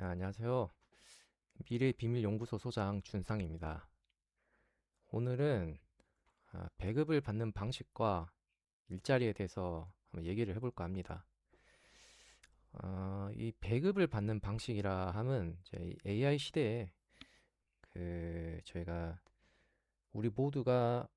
안녕하세요. 미래 비밀 연구소 소장 준상입니다. 오늘은 배급을 받는 방식과 일자리에 대해서 한번 얘기를 해볼까 합니다. 이 배급을 받는 방식이라 함은 이제 AI 시대에 저희가 우리 모두가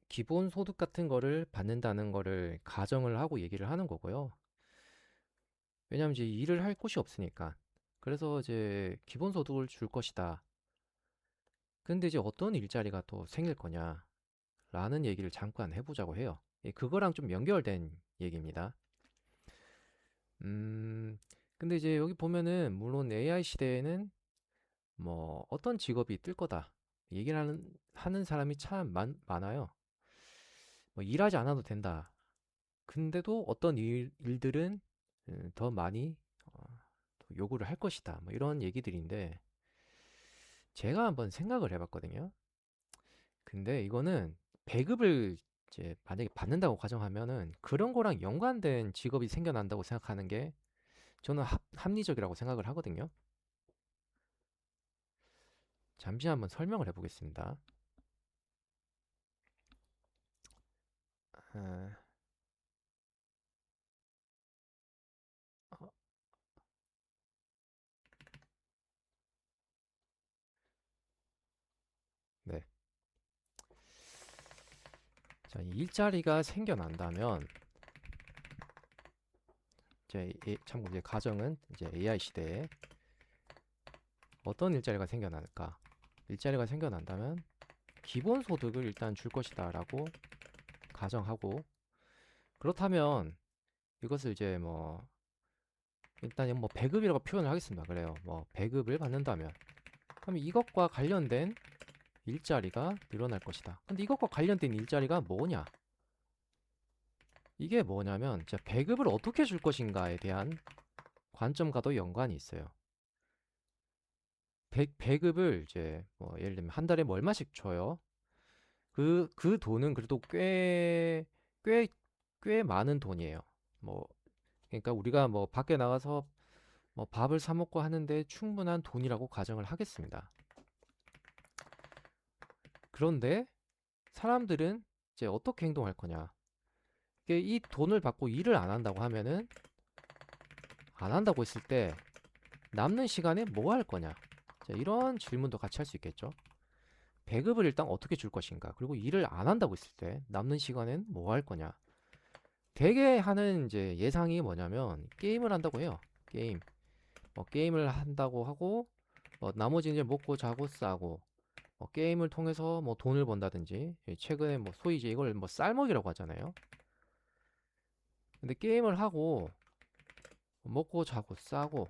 기본 소득 같은 거를 받는다는 거를 가정을 하고 얘기를 하는 거고요. 왜냐하면 이제 일을 할 곳이 없으니까. 그래서 이제 기본 소득을 줄 것이다. 근데 이제 어떤 일자리가 또 생길 거냐? 라는 얘기를 잠깐 해보자고 해요. 그거랑 좀 연결된 얘기입니다. 음, 근데 이제 여기 보면은 물론 AI 시대에는 뭐 어떤 직업이 뜰 거다 얘기를 하는 사람이 참 많아요. 뭐 일하지 않아도 된다. 근데도 어떤 일들은 더 많이 어, 더 요구를 할 것이다. 뭐 이런 얘기들인데 제가 한번 생각을 해봤거든요. 근데 이거는 배급을 이제 만약에 받는다고 가정하면은 그런 거랑 연관된 직업이 생겨난다고 생각하는 게 저는 합리적이라고 생각을 하거든요. 잠시 한번 설명을 해보겠습니다. 아, 어, 네. 자, 일자리가 생겨난다면 참고 이제 가정은 이제 AI 시대에 어떤 일자리가 생겨날까? 일자리가 생겨난다면 기본 소득을 일단 줄 것이다라고 가정하고 그렇다면 이것을 이제 뭐 일단 뭐 배급이라고 표현을 하겠습니다. 그래요. 뭐 배급을 받는다면 그럼 이것과 관련된 일자리가 늘어날 것이다. 근데 이것과 관련된 일자리가 뭐냐? 이게 뭐냐면 자, 배급을 어떻게 줄 것인가에 대한 관점과도 연관이 있어요. 배급을 이제 뭐 예를 들면 한 달에 뭐 얼마씩 줘요. 그 돈은 그래도 꽤, 꽤 많은 돈이에요. 뭐 그러니까 우리가 뭐 밖에 나가서 뭐 밥을 사 먹고 하는데 충분한 돈이라고 가정을 하겠습니다. 그런데 사람들은 이제 어떻게 행동할 거냐? 이게 이 돈을 받고 일을 안 한다고 하면은 안 한다고 했을 때 남는 시간에 뭐 할 거냐? 자, 이런 질문도 같이 할 수 있겠죠. 배급을 일단 어떻게 줄 것인가? 그리고 일을 안 한다고 했을 때 남는 시간엔 뭐 할 거냐? 대개 하는 이제 예상이 뭐냐면 게임을 한다고 해요. 게임. 뭐 게임을 한다고 하고 뭐 나머지 이제 먹고 자고 싸고 뭐 게임을 통해서 뭐 돈을 번다든지 최근에 뭐 소위 이제 이걸 뭐 쌀먹이라고 하잖아요. 근데 게임을 하고 먹고 자고 싸고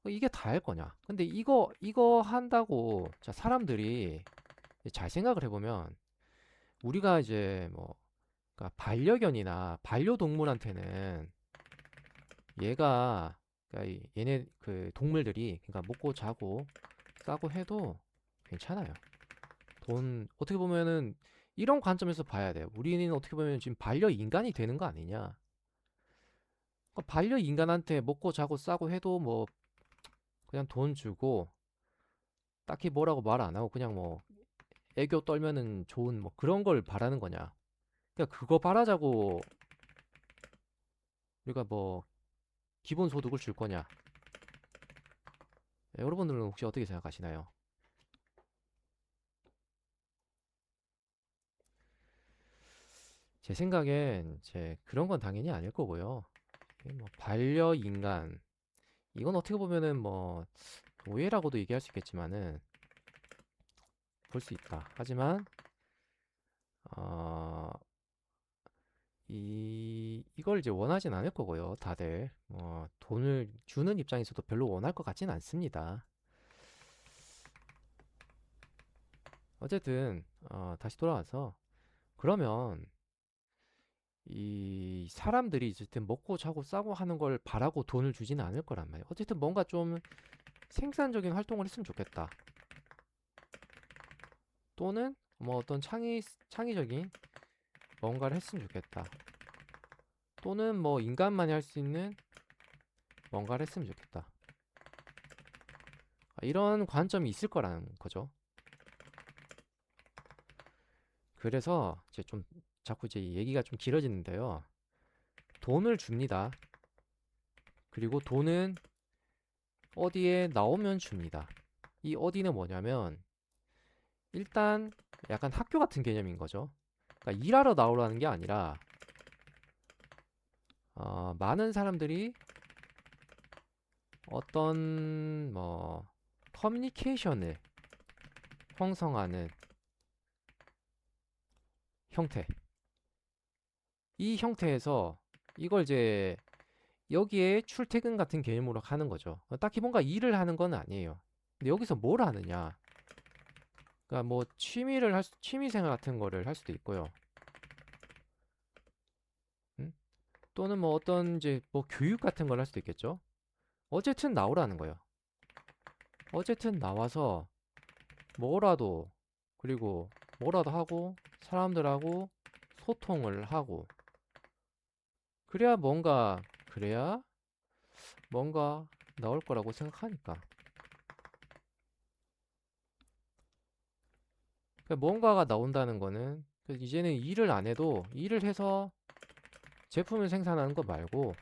이게 다 할 거냐? 근데 이거 한다고 자 사람들이 잘 생각을 해보면 우리가 이제 뭐 그러니까 반려견이나 반려동물한테는 얘가 그러니까 얘네 그 동물들이 그러니까 먹고 자고 싸고 해도 괜찮아요. 돈 어떻게 보면은 이런 관점에서 봐야 돼요. 우리는 어떻게 보면 지금 반려인간이 되는 거 아니냐? 그러니까 반려인간한테 먹고 자고 싸고 해도 뭐 그냥 돈 주고 딱히 뭐라고 말 안 하고 그냥 뭐 애교 떨면은 좋은 뭐 그런 걸 바라는 거냐? 그러니까 그거 바라자고 우리가 뭐 기본 소득을 줄 거냐? 여러분들은 혹시 어떻게 생각하시나요? 제 생각엔 제 그런 건 당연히 아닐 거고요. 이게 뭐 반려인간 이건 어떻게 보면은 뭐 오해라고도 얘기할 수 있겠지만은 볼 수 있다. 하지만 어, 이걸 이제 원하진 않을 거고요. 다들 돈을 주는 입장에서도 별로 원할 것 같진 않습니다. 어쨌든 다시 돌아와서 그러면 이 사람들이 어쨌든 먹고 자고 싸고 하는 걸 바라고 돈을 주지는 않을 거란 말이에요. 어쨌든 뭔가 좀 생산적인 활동을 했으면 좋겠다. 또는 뭐 어떤 창의적인 뭔가를 했으면 좋겠다. 또는 뭐 인간만이 할 수 있는 뭔가를 했으면 좋겠다. 이런 관점이 있을 거라는 거죠. 그래서 이제 좀 자꾸 이제 얘기가 좀 길어지는데요. 돈을 줍니다. 그리고 돈은 어디에 나오면 줍니다. 이 어디는 뭐냐면 일단 약간 학교 같은 개념인 거죠. 그러니까 일하러 나오라는 게 아니라 많은 사람들이 어떤 뭐 커뮤니케이션을 형성하는 형태. 이 형태에서 이걸 이제 여기에 출퇴근 같은 개념으로 하는 거죠. 딱히 뭔가 일을 하는 건 아니에요. 근데 여기서 뭘 하느냐? 그러니까 뭐 취미 생활 같은 거를 할 수도 있고요. 음? 또는 뭐 어떤 이제 뭐 교육 같은 걸 할 수도 있겠죠. 어쨌든 나오라는 거예요. 어쨌든 나와서 뭐라도 그리고 뭐라도 하고 사람들하고 소통을 하고 그래야 뭔가 나올 거라고 생각하니까. 그러니까 뭔가가 나온다는 거는 이제는 일을 안 해도 일을 해서 제품을 생산하는 거 말고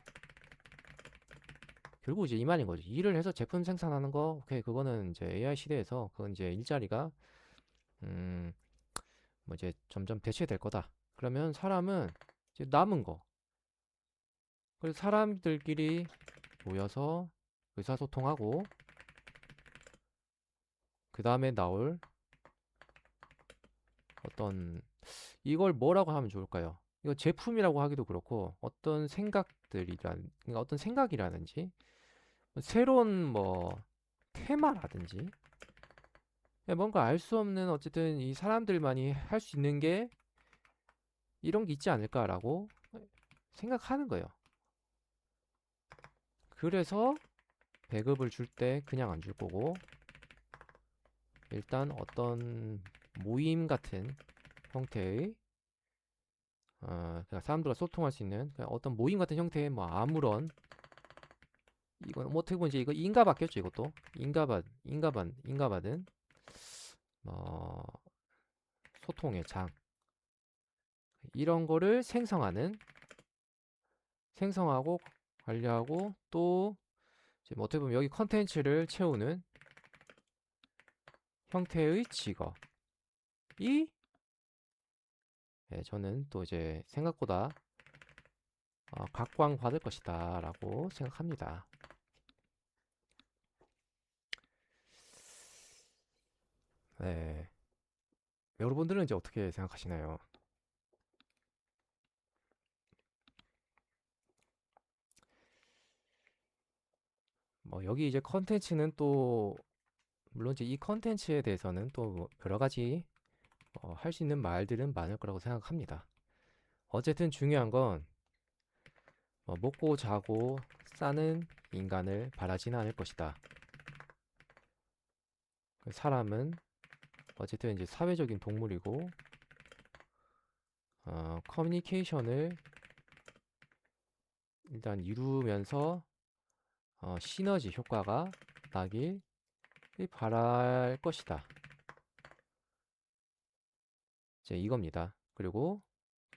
결국 이제 이 말인 거지. 일을 해서 제품 생산하는 거, 오케이, 그거는 이제 AI 시대에서 그건 이제 일자리가 음, 뭐 이제 점점 대체될 거다. 그러면 사람은 이제 남은 거, 그래서 사람들끼리 모여서 의사소통하고 그 다음에 나올 어떤 이걸 뭐라고 하면 좋을까요? 이거 제품이라고 하기도 그렇고 그러니까 어떤 생각이라든지 새로운 뭐 테마라든지 뭔가 알 수 없는 어쨌든 이 사람들만이 할 수 있는 게 이런 게 있지 않을까라고 생각하는 거예요. 그래서 배급을 줄 때 그냥 안 줄 거고 일단 어떤 모임 같은 형태의 그러니까 사람들과 소통할 수 있는 어떤 모임 같은 형태의 뭐 아무런 이건 뭐 어떻게 보면 이제 이거 인가받겠죠. 이것도 인가받은 어, 소통의 장 이런 거를 생성하고 관리하고 또 이제 뭐 어떻게 보면 여기 컨텐츠를 채우는 형태의 직업이 저는 또 이제 생각보다 각광받을 것이다 라고 생각합니다. 네. 여러분들은 이제 어떻게 생각하시나요? 뭐 여기 이제 컨텐츠는 또 물론 이제 이 컨텐츠에 대해서는 또뭐 여러 가지 할 수 있는 말들은 많을 거라고 생각합니다. 어쨌든 중요한 건 먹고 자고 싸는 인간을 바라지는 않을 것이다. 그 사람은 어쨌든 이제 사회적인 동물이고 커뮤니케이션을 일단 이루면서 시너지 효과가 나길 바랄 것이다. 이제 이겁니다. 그리고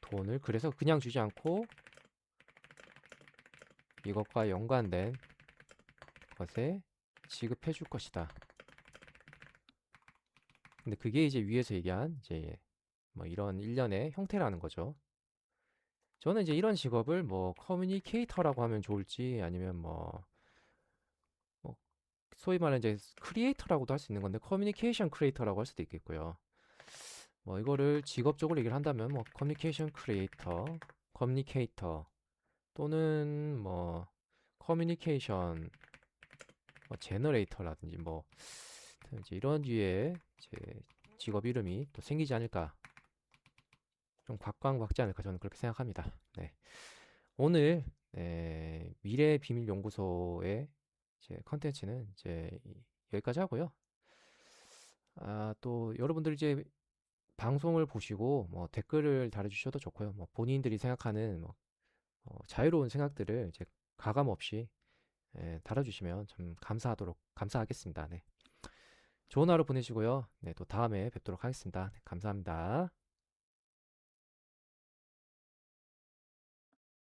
돈을 그래서 그냥 주지 않고 이것과 연관된 것에 지급해 줄 것이다. 근데 그게 이제 위에서 얘기한 이제 뭐 이런 일련의 형태라는 거죠. 저는 이제 이런 직업을 뭐 커뮤니케이터라고 하면 좋을지 아니면 뭐 소위 말하는 이제 크리에이터라고도 할 수 있는 건데 커뮤니케이션 크리에이터라고 할 수도 있겠고요. 뭐 이거를 직업적으로 얘기를 한다면 뭐 커뮤니케이션 크리에이터, 커뮤니케이터 또는 뭐 커뮤니케이션 뭐 제너레이터라든지 뭐 이제 이런 류의 이제 직업 이름이 또 생기지 않을까 좀 각광받지 않을까 저는 그렇게 생각합니다. 네. 오늘 미래 비밀 연구소의 제 컨텐츠는 이제 여기까지 하고요. 또 여러분들 이제 방송을 보시고 뭐 댓글을 달아주셔도 좋고요. 뭐 본인들이 생각하는 뭐 자유로운 생각들을 이제 가감 없이 달아주시면 참 감사하겠습니다. 네. 좋은 하루 보내시고요. 네, 또 다음에 뵙도록 하겠습니다. 네, 감사합니다.